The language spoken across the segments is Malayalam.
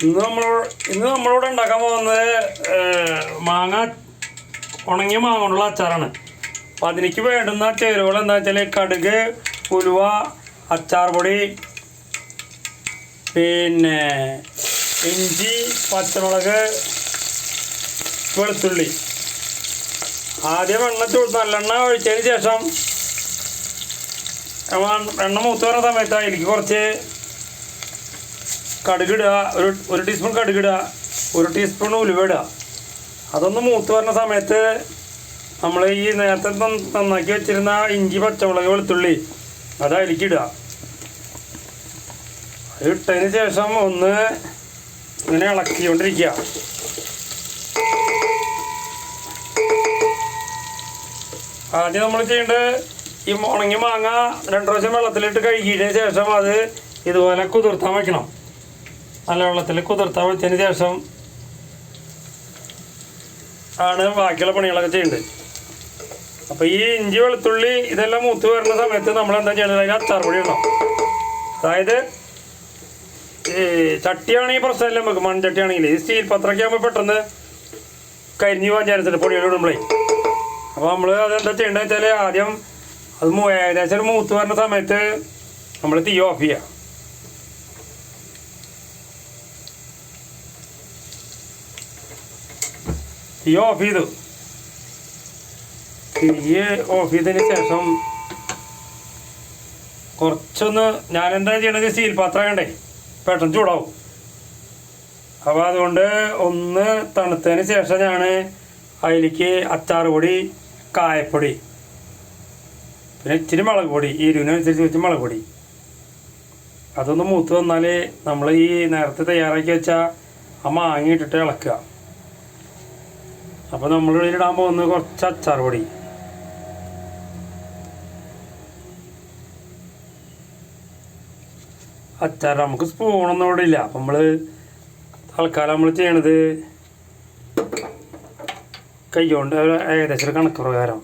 ഇന്ന് നമ്മളിവിടെ ഉണ്ടാക്കാൻ പോകുന്നത് ഉണങ്ങിയ മാങ്ങ കൊണ്ടുള്ള അച്ചാറാണ്. അപ്പം അതിലേക്ക് വേണ്ടുന്ന ചേരുവകൾ എന്താ വെച്ചാൽ കടുക്, ഉലുവ, അച്ചാർ പൊടി, പിന്നെ ഇഞ്ചി, പച്ചമുളക്, വെളുത്തുള്ളി. ആദ്യം നല്ലെണ്ണ ഒഴിച്ചതിന് ശേഷം എണ്ണ മൂത്ത് വരുന്ന സമയത്ത് അതിലേക്ക് കുറച്ച് കടുകിടുക, ഒരു ടീസ്പൂൺ കടുകിടുക, 1 ടീസ്പൂൺ ഉലുവ ഇടുക. അതൊന്ന് മൂത്ത് വരുന്ന സമയത്ത് നമ്മൾ ഈ നേരത്തെ നന്നാക്കി വെച്ചിരുന്ന ഇഞ്ചി, പച്ചമുളക്, വെളുത്തുള്ളി അത് അതിലേക്ക് ഇടുക. അത് ഇട്ടതിന് ശേഷം ഒന്ന് ഇങ്ങനെ ഇളക്കിക്കൊണ്ടിരിക്കുക. ആദ്യം നമ്മൾ ചെയ്യേണ്ടത് ഈ ഉണങ്ങിയ മാങ്ങ 2 പ്രാവശ്യം വെള്ളത്തിലിട്ട് കഴുകിയതിന് ശേഷം അത് ഇതുപോലെ കുതിർത്താൻ വയ്ക്കണം. നല്ല വെള്ളത്തിൽ കുതിർത്താൻ വെച്ചതിന് ശേഷം ആണ് ബാക്കിയുള്ള പണികളൊക്കെ ചെയ്യേണ്ടത്. അപ്പോൾ ഈ ഇഞ്ചി, വെളുത്തുള്ളി ഇതെല്ലാം മൂത്ത് വരുന്ന സമയത്ത് നമ്മൾ എന്താ ചെയ്യേണ്ടത്, അതിന് അച്ചാർ പൊടി ഇടണം. അതായത് ഈ ചട്ടിയാണെങ്കിൽ പ്രശ്നമില്ല, നമുക്ക് മൺചട്ടിയാണെങ്കിൽ. ഈ സ്റ്റീൽ പത്രമൊക്കെ ആകുമ്പോൾ പെട്ടെന്ന് കരിഞ്ഞ് പോകാൻ ചാൻസുണ്ട് പൊടികൾ ഇടുമ്പോഴേ. അപ്പോൾ നമ്മൾ അതെന്താ ചെയ്യേണ്ടത് വെച്ചാൽ ആദ്യം അത് ഏകദേശം മൂത്ത് വരുന്ന സമയത്ത് നമ്മൾ തീ ഓഫ് ചെയ്യുക. തീ ഓഫ് ചെയ്തു. തീ ഓഫ് ചെയ്തതിന് ശേഷം കുറച്ചൊന്ന് ഞാനെന്താ ചെയ്യണത്, സ്റ്റീൽ പാത്രം കണ്ടേ പെട്ടെന്ന് ചൂടാവും. അപ്പോൾ അതുകൊണ്ട് ഒന്ന് തണുത്തതിന് ശേഷം ഞാൻ അതിലേക്ക് അച്ചാർ പൊടി, കായപ്പൊടി, പിന്നെ ഇച്ചിരി മുളക് പൊടി, എരിവിനനുസരിച്ച് വെച്ച് മുളക് പൊടി അതൊന്ന് മൂത്ത് വന്നാൽ നമ്മൾ ഈ നേരത്തെ തയ്യാറാക്കി വെച്ച ആ മാങ്ങ ഇട്ടിട്ട് ഇളക്കുക. അപ്പോൾ നമ്മൾ ഇതിലിടാൻ പോകുന്നത് കുറച്ച് അച്ചാർ പൊടി. അച്ചാർ നമുക്ക് സ്പൂണൊന്നും ഇവിടെ ഇല്ല. അപ്പം നമ്മൾ തൽക്കാലം നമ്മൾ ചെയ്യണത് കൈകൊണ്ട് ഏകദേശം കണക്ക് പ്രകാരം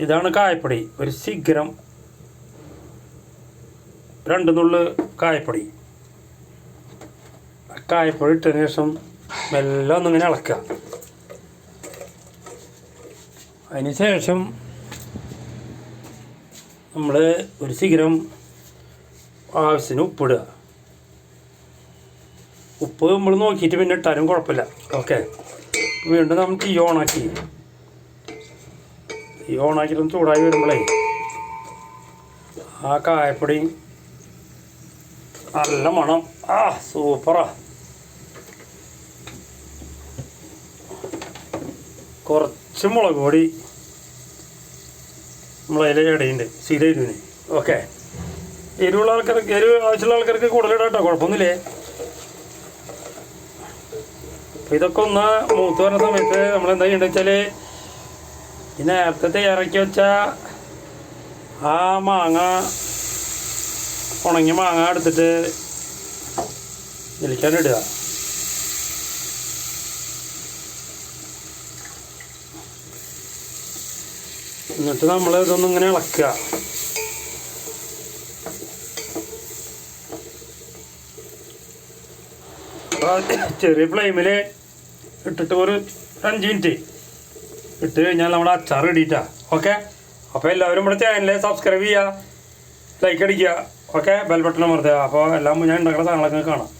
ഇതാണ് കായപ്പൊടി. ഒരു ശിഖരം 2 നുള്ള് കായപ്പൊടി. കായപ്പൊടി ഇട്ടതിന് ശേഷം മെല്ലെ ഒന്നിങ്ങനെ ഇളക്കുക. അതിന് ശേഷം നമ്മൾ ഒരു ശിഖരം ആവശ്യത്തിന് ഉപ്പിടുക. ഉപ്പ് നമ്മൾ നോക്കിയിട്ട് പിന്നെ ഇട്ടാലും കുഴപ്പമില്ല. ഓക്കെ, വീണ്ടും നമ്മൾ തീ ഓണാക്കിയിട്ടൊന്ന് ചൂടായി വരുമ്പോഴേ ആ കായപ്പൊടി നല്ല മണം. സൂപ്പറാ. കുറച്ച് മുളക് പൊടി നമ്മളതിൽ ഇടയുണ്ട്, സ്ഥിര എരിവിന്. ഓക്കെ, എരിവുള്ള ആൾക്കാർക്ക്, എരിവ് ആവശ്യമുള്ള ആൾക്കാർക്ക് കൂടുതലിടാം കേട്ടോ, കുഴപ്പമൊന്നുമില്ലേ. അപ്പോൾ ഇതൊക്കെ ഒന്ന് മൂത്ത് വരുന്ന സമയത്ത് നമ്മളെന്താ ചെയ്യേണ്ടത് വെച്ചാൽ ഈ നേരത്തെ തയ്യാറാക്കി വെച്ച ആ ഉണങ്ങിയ മാങ്ങ എടുത്തിട്ട് ഇതിലേക്കാണ് ഇടുക. എന്നിട്ട് നമ്മൾ ഇതൊന്നും ഇങ്ങനെ ഇളക്കുക. ചെറിയ ഫ്ലെയിമിൽ ഇട്ടിട്ട് ഒരു 5 മിനിറ്റ് ഇട്ട് കഴിഞ്ഞാൽ നമ്മുടെ അച്ചാർ റെഡിയിട്ടാ. ഓക്കെ, അപ്പോൾ എല്ലാവരും നമ്മുടെ ചാനലിൽ സബ്സ്ക്രൈബ് ചെയ്യുക, ലൈക്ക് അടിക്കുക. ഓക്കെ, ബെൽ ബട്ടൺ അമർത്തുക. അപ്പോൾ എല്ലാം ഞാൻ ഉണ്ടാക്കുന്ന സാധനങ്ങളൊക്കെ കാണാം.